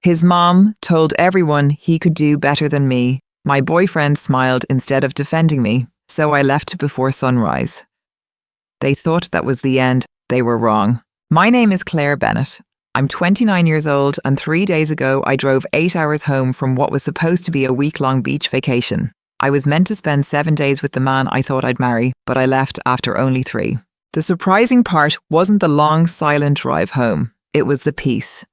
His mom told everyone he could do better than me. My boyfriend smiled instead of defending me, so I left before sunrise. They thought that was the end. They were wrong. My name is Claire Bennett. I'm 29 years old, and 3 days ago I drove 8 hours home from what was supposed to be a week-long beach vacation. I was meant to spend 7 days with the man I thought I'd marry, but I left after only 3. The surprising part wasn't the long, silent drive home. It was the peace.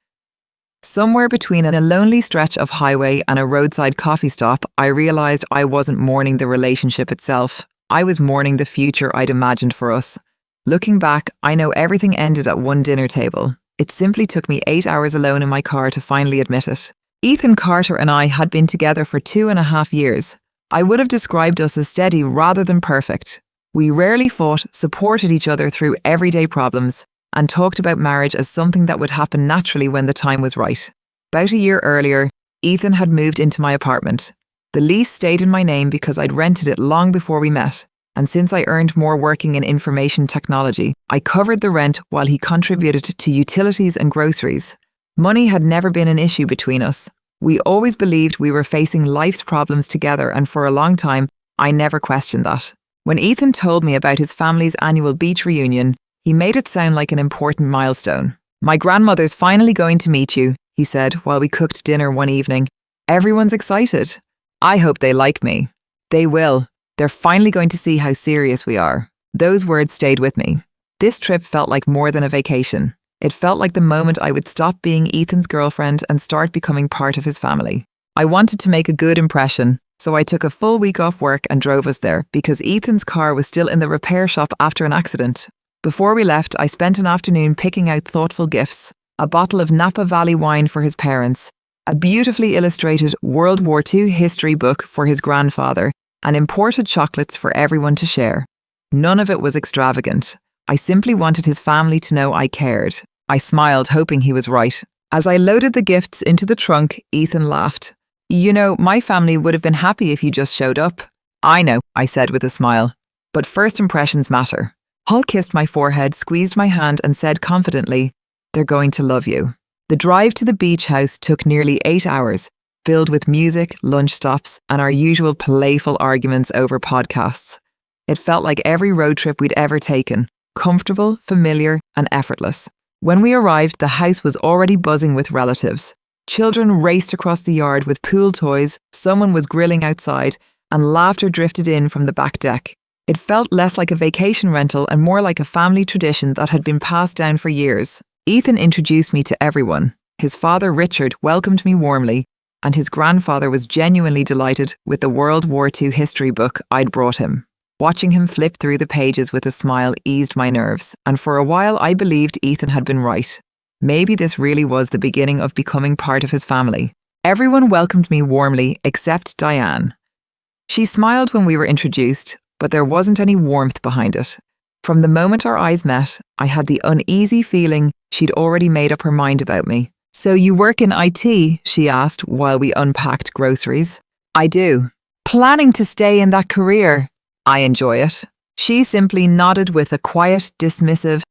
Somewhere between a lonely stretch of highway and a roadside coffee stop, I realized I wasn't mourning the relationship itself. I was mourning the future I'd imagined for us. Looking back, I know everything ended at one dinner table. It simply took me 8 hours alone in my car to finally admit it. Ethan Carter and I had been together for 2.5 years. I would have described us as steady rather than perfect. We rarely fought, supported each other through everyday problems, and talked about marriage as something that would happen naturally when the time was right. About a year earlier, Ethan had moved into my apartment. The lease stayed in my name because I'd rented it long before we met, and since I earned more working in information technology, I covered the rent while he contributed to utilities and groceries. Money had never been an issue between us. We always believed we were facing life's problems together, and for a long time, I never questioned that. When Ethan told me about his family's annual beach reunion, he made it sound like an important milestone. "My grandmother's finally going to meet you," he said while we cooked dinner one evening. "Everyone's excited. I hope they like me." "They will. They're finally going to see how serious we are." Those words stayed with me. This trip felt like more than a vacation. It felt like the moment I would stop being Ethan's girlfriend and start becoming part of his family. I wanted to make a good impression, so I took a full week off work and drove us there because Ethan's car was still in the repair shop after an accident. Before we left, I spent an afternoon picking out thoughtful gifts: a bottle of Napa Valley wine for his parents, a beautifully illustrated World War II history book for his grandfather, and imported chocolates for everyone to share. None of it was extravagant. I simply wanted his family to know I cared. I smiled, hoping he was right. As I loaded the gifts into the trunk, Ethan laughed. "You know, my family would have been happy if you just showed up." "I know," I said with a smile. "But first impressions matter." Hall kissed my forehead, squeezed my hand, and said confidently, "They're going to love you." The drive to the beach house took nearly 8 hours, filled with music, lunch stops, and our usual playful arguments over podcasts. It felt like every road trip we'd ever taken, comfortable, familiar, and effortless. When we arrived, the house was already buzzing with relatives. Children raced across the yard with pool toys, someone was grilling outside, and laughter drifted in from the back deck. It felt less like a vacation rental and more like a family tradition that had been passed down for years. Ethan introduced me to everyone. His father, Richard, welcomed me warmly, and his grandfather was genuinely delighted with the World War II history book I'd brought him. Watching him flip through the pages with a smile eased my nerves, and for a while I believed Ethan had been right. Maybe this really was the beginning of becoming part of his family. Everyone welcomed me warmly except Diane. She smiled when we were introduced, but there wasn't any warmth behind it. From the moment our eyes met, I had the uneasy feeling she'd already made up her mind about me. "So you work in IT?" she asked while we unpacked groceries. "I do." "Planning to stay in that career?" "I enjoy it." She simply nodded with a quiet, dismissive,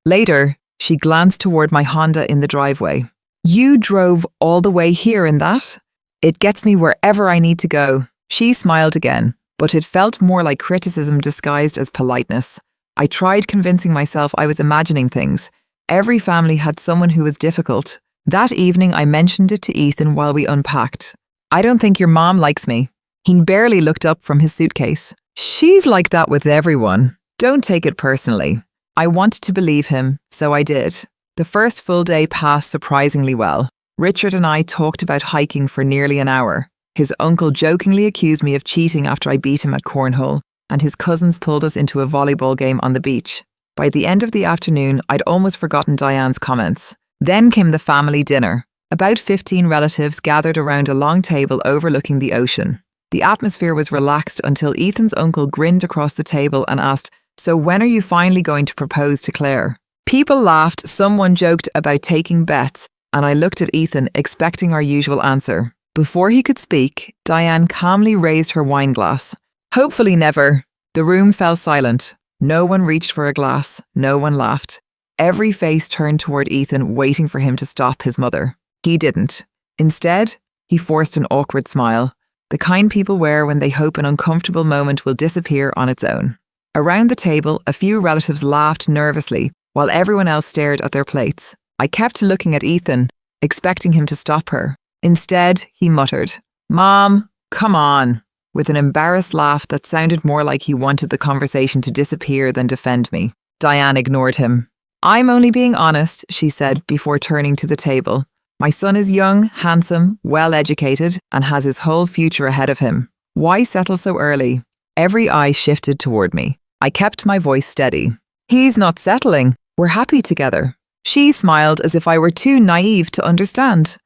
Later, she glanced toward my Honda in the driveway. "You drove all the way here in that?" "It gets me wherever I need to go." She smiled again, but it felt more like criticism disguised as politeness. I tried convincing myself I was imagining things. Every family had someone who was difficult. That evening, I mentioned it to Ethan while we unpacked. "I don't think your mom likes me." He barely looked up from his suitcase. "She's like that with everyone. Don't take it personally." I wanted to believe him, so I did. The first full day passed surprisingly well. Richard and I talked about hiking for nearly an hour. His uncle jokingly accused me of cheating after I beat him at cornhole, and his cousins pulled us into a volleyball game on the beach. By the end of the afternoon, I'd almost forgotten Diane's comments. Then came the family dinner. About 15 relatives gathered around a long table overlooking the ocean. The atmosphere was relaxed until Ethan's uncle grinned across the table and asked, "So when are you finally going to propose to Claire?" People laughed, someone joked about taking bets, and I looked at Ethan, expecting our usual answer. Before he could speak, Diane calmly raised her wine glass. "Hopefully never." The room fell silent. No one reached for a glass. No one laughed. Every face turned toward Ethan, waiting for him to stop his mother. He didn't. Instead, he forced an awkward smile, the kind people wear when they hope an uncomfortable moment will disappear on its own. Around the table, a few relatives laughed nervously, while everyone else stared at their plates. I kept looking at Ethan, expecting him to stop her. Instead, he muttered, "Mom, come on," with an embarrassed laugh that sounded more like he wanted the conversation to disappear than defend me. Diane ignored him. "I'm only being honest," she said before turning to the table. "My son is young, handsome, well-educated, and has his whole future ahead of him. Why settle so early?" Every eye shifted toward me. I kept my voice steady. "He's not settling. We're happy together." She smiled as if I were too naive to understand.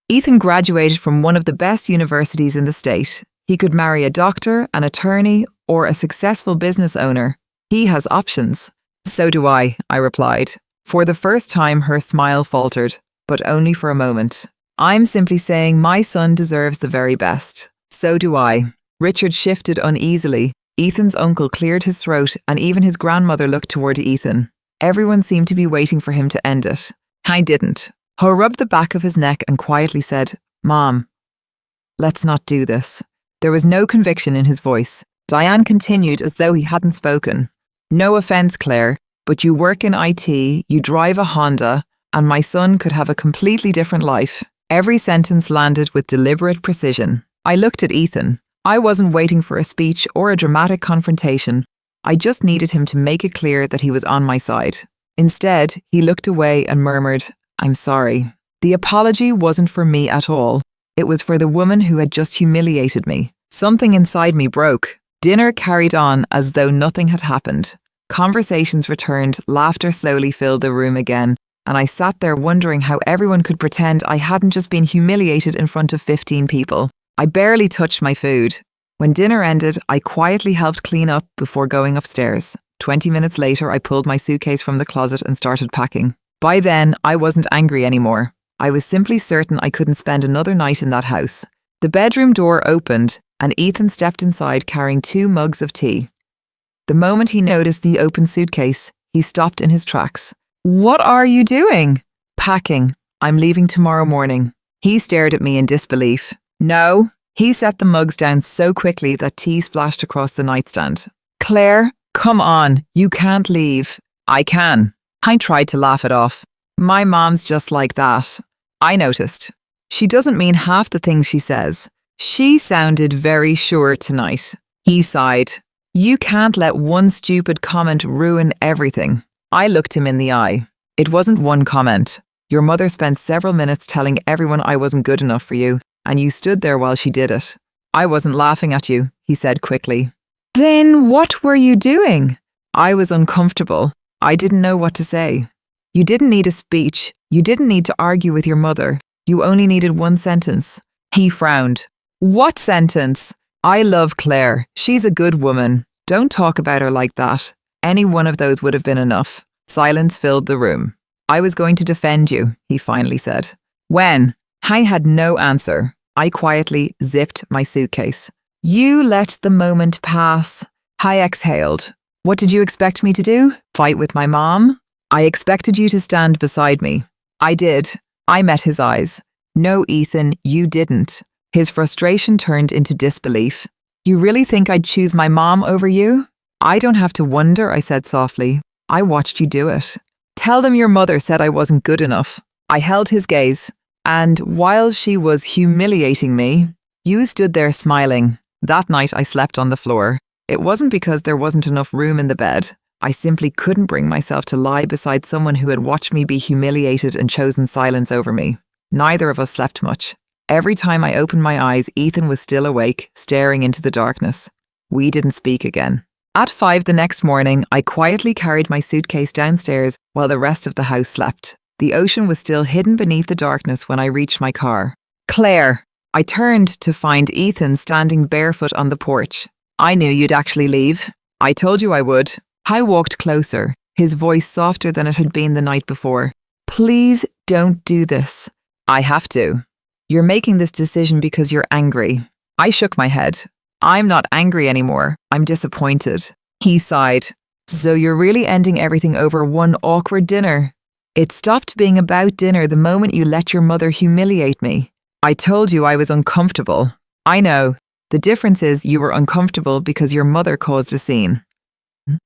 Ethan graduated from one of the best universities in the state. He could marry a doctor, an attorney, or a successful business owner. He has options. "So do I," I replied. For the first time, her smile faltered, but only for a moment. "I'm simply saying my son deserves the very best." "So do I." Richard shifted uneasily. Ethan's uncle cleared his throat, and even his grandmother looked toward Ethan. Everyone seemed to be waiting for him to end it. I didn't. He rubbed the back of his neck and quietly said, "Mom, let's not do this." There was no conviction in his voice. Diane continued as though he hadn't spoken. "No offense, Claire, but you work in IT, you drive a Honda, and my son could have a completely different life." Every sentence landed with deliberate precision. I looked at Ethan. I wasn't waiting for a speech or a dramatic confrontation. I just needed him to make it clear that he was on my side. Instead, he looked away and murmured, "I'm sorry." The apology wasn't for me at all. It was for the woman who had just humiliated me. Something inside me broke. Dinner carried on as though nothing had happened. Conversations returned, laughter slowly filled the room again, and I sat there wondering how everyone could pretend I hadn't just been humiliated in front of 15 people. I barely touched my food. When dinner ended, I quietly helped clean up before going upstairs. 20 minutes later, I pulled my suitcase from the closet and started packing. By then, I wasn't angry anymore. I was simply certain I couldn't spend another night in that house. The bedroom door opened, and Ethan stepped inside carrying 2 mugs of tea. The moment he noticed the open suitcase, he stopped in his tracks. "What are you doing?" "Packing. I'm leaving tomorrow morning." He stared at me in disbelief. "No." He set the mugs down so quickly that tea splashed across the nightstand. "Claire, come on. You can't leave." "I can." I tried to laugh it off. "My mom's just like that." I noticed. "She doesn't mean half the things she says." "She sounded very sure tonight." He sighed. "You can't let one stupid comment ruin everything." I looked him in the eye. "It wasn't one comment. Your mother spent several minutes telling everyone I wasn't good enough for you, and you stood there while she did it." "I wasn't laughing at you," he said quickly. "Then what were you doing?" I was uncomfortable. I didn't know what to say. "You didn't need a speech. You didn't need to argue with your mother. You only needed one sentence." He frowned. "What sentence?" "I love Claire. She's a good woman. Don't talk about her like that." Any one of those would have been enough. Silence filled the room. "I was going to defend you," he finally said. "When?" I had no answer. I quietly zipped my suitcase. "You let the moment pass." I exhaled. "What did you expect me to do? Fight with my mom?" "I expected you to stand beside me." "I did." I met his eyes. "No, Ethan, you didn't." His frustration turned into disbelief. "You really think I'd choose my mom over you?" "I don't have to wonder," I said softly. "I watched you do it." "Tell them your mother said I wasn't good enough." I held his gaze. "And while she was humiliating me, you stood there smiling." That night I slept on the floor. It wasn't because there wasn't enough room in the bed. I simply couldn't bring myself to lie beside someone who had watched me be humiliated and chosen silence over me. Neither of us slept much. Every time I opened my eyes, Ethan was still awake, staring into the darkness. We didn't speak again. At 5 the next morning, I quietly carried my suitcase downstairs while the rest of the house slept. The ocean was still hidden beneath the darkness when I reached my car. "Claire!" I turned to find Ethan standing barefoot on the porch. "I knew you'd actually leave." "I told you I would." I walked closer, his voice softer than it had been the night before. "Please don't do this." "I have to." "You're making this decision because you're angry." I shook my head. "I'm not angry anymore. I'm disappointed." He sighed. "So you're really ending everything over one awkward dinner?" It stopped being about dinner the moment you let your mother humiliate me. I told you I was uncomfortable. I know. The difference is you were uncomfortable because your mother caused a scene.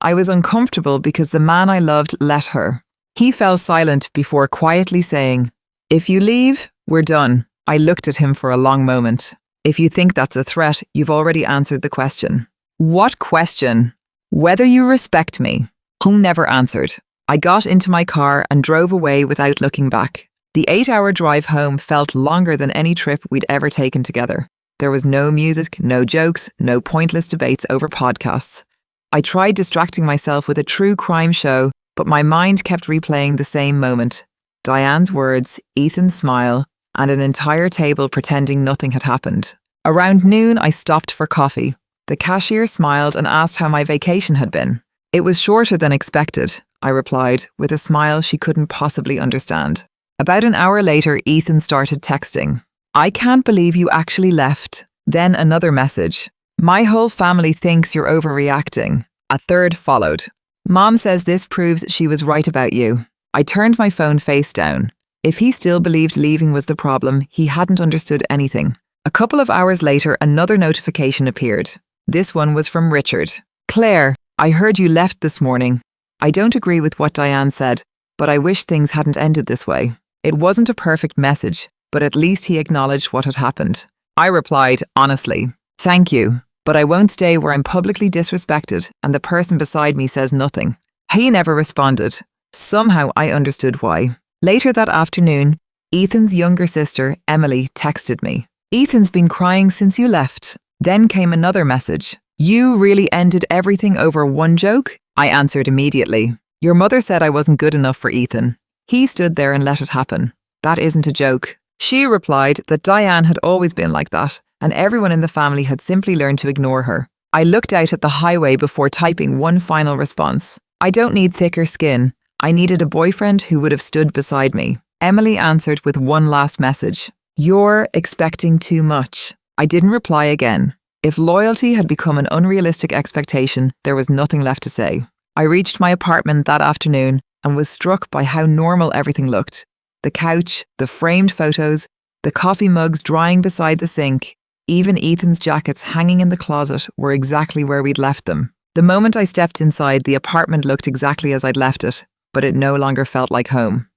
I was uncomfortable because the man I loved let her. He fell silent before quietly saying, "If you leave, we're done." I looked at him for a long moment. If you think that's a threat, you've already answered the question. What question? Whether you respect me. He never answered. I got into my car and drove away without looking back. The 8-hour drive home felt longer than any trip we'd ever taken together. There was no music, no jokes, no pointless debates over podcasts. I tried distracting myself with a true crime show, but my mind kept replaying the same moment. Diane's words, Ethan's smile, and an entire table pretending nothing had happened. Around noon, I stopped for coffee. The cashier smiled and asked how my vacation had been. It was shorter than expected, I replied, with a smile she couldn't possibly understand. About an hour later, Ethan started texting. "I can't believe you actually left." Then another message. "My whole family thinks you're overreacting." A third followed. "Mom says this proves she was right about you." I turned my phone face down. If he still believed leaving was the problem, he hadn't understood anything. A couple of hours later, another notification appeared. This one was from Richard. "Claire, I heard you left this morning. I don't agree with what Diane said, but I wish things hadn't ended this way." It wasn't a perfect message, but at least he acknowledged what had happened. I replied, honestly, "Thank you, but I won't stay where I'm publicly disrespected and the person beside me says nothing." He never responded. Somehow I understood why. Later that afternoon, Ethan's younger sister, Emily, texted me. "Ethan's been crying since you left." Then came another message. "You really ended everything over one joke?" I answered immediately. "Your mother said I wasn't good enough for Ethan. He stood there and let it happen. That isn't a joke." She replied that Diane had always been like that, and everyone in the family had simply learned to ignore her. I looked out at the highway before typing one final response. "I don't need thicker skin. I needed a boyfriend who would have stood beside me." Emily answered with one last message. "You're expecting too much." I didn't reply again. If loyalty had become an unrealistic expectation, there was nothing left to say. I reached my apartment that afternoon and was struck by how normal everything looked. The couch, the framed photos, the coffee mugs drying beside the sink, even Ethan's jackets hanging in the closet were exactly where we'd left them. The moment I stepped inside, the apartment looked exactly as I'd left it, but it no longer felt like home.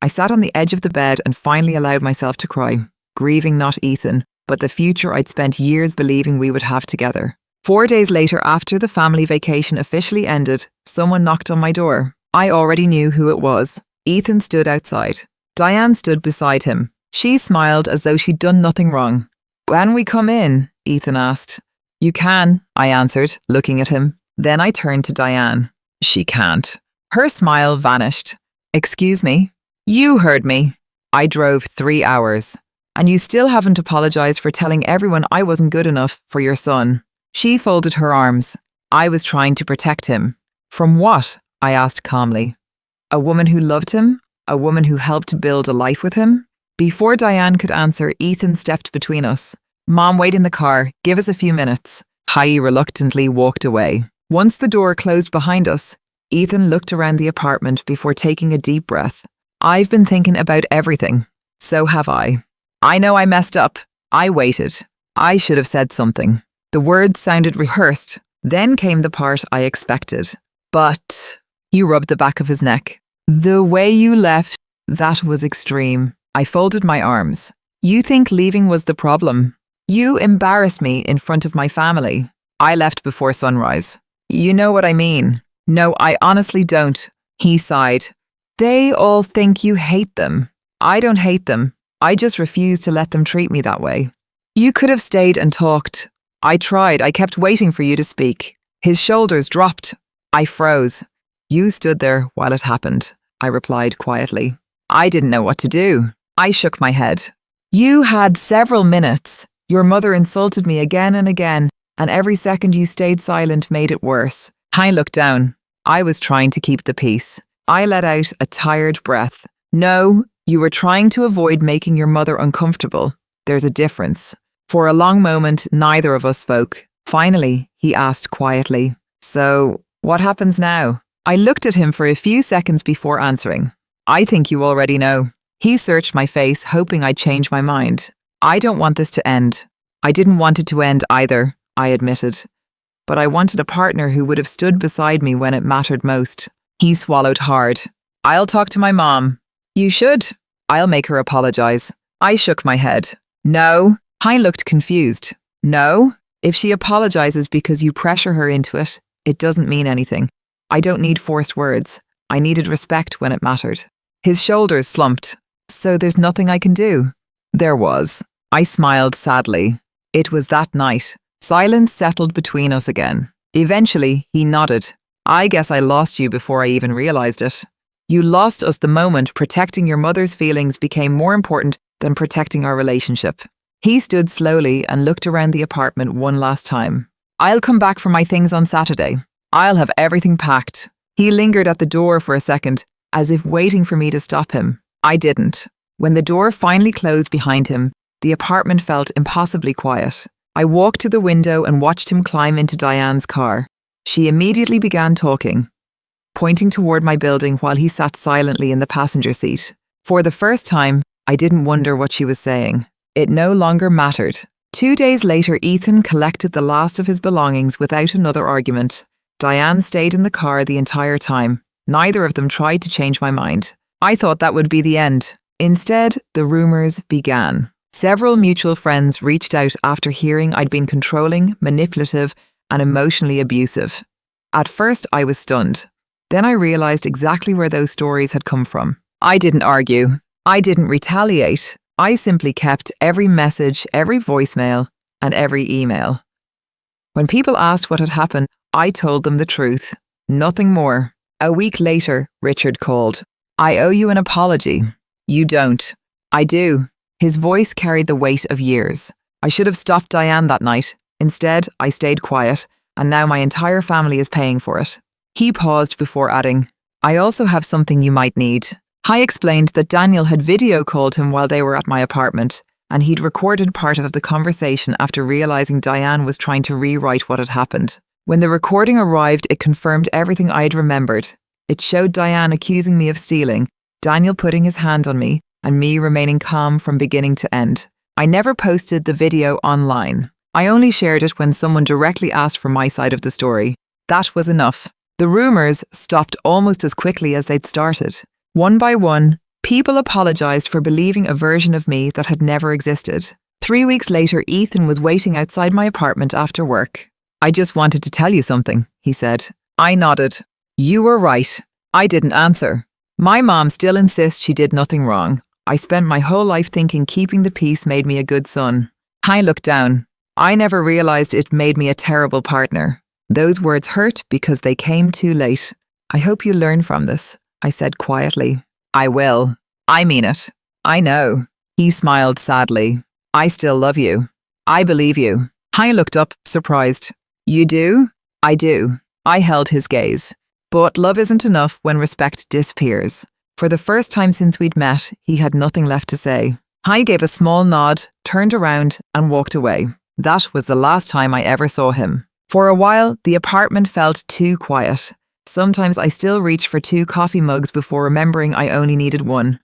I sat on the edge of the bed and finally allowed myself to cry, grieving not Ethan, but the future I'd spent years believing we would have together. 4 days later, after the family vacation officially ended, someone knocked on my door. I already knew who it was. Ethan stood outside. Diane stood beside him. She smiled as though she'd done nothing wrong. "Can we come in?" Ethan asked. "You can," I answered, looking at him. Then I turned to Diane. "She can't." Her smile vanished. "Excuse me?" "You heard me. I drove 3 hours. And you still haven't apologized for telling everyone I wasn't good enough for your son." She folded her arms. "I was trying to protect him." "From what?" I asked calmly. "A woman who loved him? A woman who helped build a life with him?" Before Diane could answer, Ethan stepped between us. "Mom, wait in the car. Give us a few minutes." I reluctantly walked away. Once the door closed behind us, Ethan looked around the apartment before taking a deep breath. "I've been thinking about everything. So have I. I know I messed up. I waited. I should have said something." The words sounded rehearsed. Then came the part I expected. "But..." He rubbed the back of his neck. "The way you left, that was extreme." I folded my arms. "You think leaving was the problem? You embarrassed me in front of my family. I left before sunrise." "You know what I mean." "No, I honestly don't." He sighed. "They all think you hate them." "I don't hate them. I just refuse to let them treat me that way." "You could have stayed and talked." "I tried. I kept waiting for you to speak." His shoulders dropped. I froze. "You stood there while it happened," I replied quietly. I didn't know what to do. I shook my head. "You had several minutes. Your mother insulted me again and again, and every second you stayed silent made it worse." I looked down. I was trying to keep the peace. I let out a tired breath. "No, you were trying to avoid making your mother uncomfortable. There's a difference." For a long moment, neither of us spoke. Finally, he asked quietly, "So, what happens now?" I looked at him for a few seconds before answering. I think you already know. He searched my face, hoping I'd change my mind. I don't want this to end. I didn't want it to end either, I admitted. But I wanted a partner who would have stood beside me when it mattered most. He swallowed hard. I'll talk to my mom. You should. I'll make her apologize. I shook my head. No. I looked confused. No? If she apologizes because you pressure her into it, it doesn't mean anything. I don't need forced words. I needed respect when it mattered. His shoulders slumped. So there's nothing I can do? There was. I smiled sadly. It was that night. Silence settled between us again. Eventually, he nodded. I guess I lost you before I even realized it. You lost us the moment protecting your mother's feelings became more important than protecting our relationship. He stood slowly and looked around the apartment one last time. I'll come back for my things on Saturday. I'll have everything packed. He lingered at the door for a second, as if waiting for me to stop him. I didn't. When the door finally closed behind him, the apartment felt impossibly quiet. I walked to the window and watched him climb into Diane's car. She immediately began talking, pointing toward my building while he sat silently in the passenger seat. For the first time, I didn't wonder what she was saying. It no longer mattered. 2 days later, Ethan collected the last of his belongings without another argument. Diane stayed in the car the entire time. Neither of them tried to change my mind. I thought that would be the end. Instead, the rumors began. Several mutual friends reached out after hearing I'd been controlling, manipulative, and emotionally abusive. At first, I was stunned. Then I realized exactly where those stories had come from. I didn't argue. I didn't retaliate. I simply kept every message, every voicemail, and every email. When people asked what had happened, I told them the truth. Nothing more. A week later, Richard called. I owe you an apology. You don't. I do. His voice carried the weight of years. I should have stopped Diane that night. Instead, I stayed quiet, and now my entire family is paying for it. He paused before adding, I also have something you might need. I explained that Daniel had video called him while they were at my apartment, and he'd recorded part of the conversation after realizing Diane was trying to rewrite what had happened. When the recording arrived, it confirmed everything I had remembered. It showed Diane accusing me of stealing, Daniel putting his hand on me, and me remaining calm from beginning to end. I never posted the video online. I only shared it when someone directly asked for my side of the story. That was enough. The rumors stopped almost as quickly as they'd started. One by one, people apologized for believing a version of me that had never existed. 3 weeks later, Ethan was waiting outside my apartment after work. I just wanted to tell you something, he said. I nodded. You were right. I didn't answer. My mom still insists she did nothing wrong. I spent my whole life thinking keeping the peace made me a good son. I looked down. I never realized it made me a terrible partner. Those words hurt because they came too late. I hope you learn from this, I said quietly. I will. I mean it. I know. He smiled sadly. I still love you. I believe you. I looked up, surprised. You do? I do. I held his gaze. But love isn't enough when respect disappears. For the first time since we'd met, he had nothing left to say. I gave a small nod, turned around, and walked away. That was the last time I ever saw him. For a while, the apartment felt too quiet. Sometimes I still reached for 2 coffee mugs before remembering I only needed one.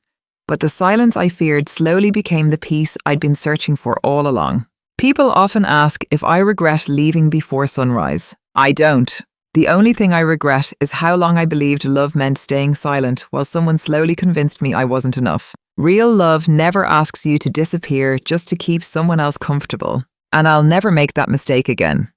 But the silence I feared slowly became the peace I'd been searching for all along. People often ask if I regret leaving before sunrise. I don't. The only thing I regret is how long I believed love meant staying silent while someone slowly convinced me I wasn't enough. Real love never asks you to disappear just to keep someone else comfortable. And I'll never make that mistake again.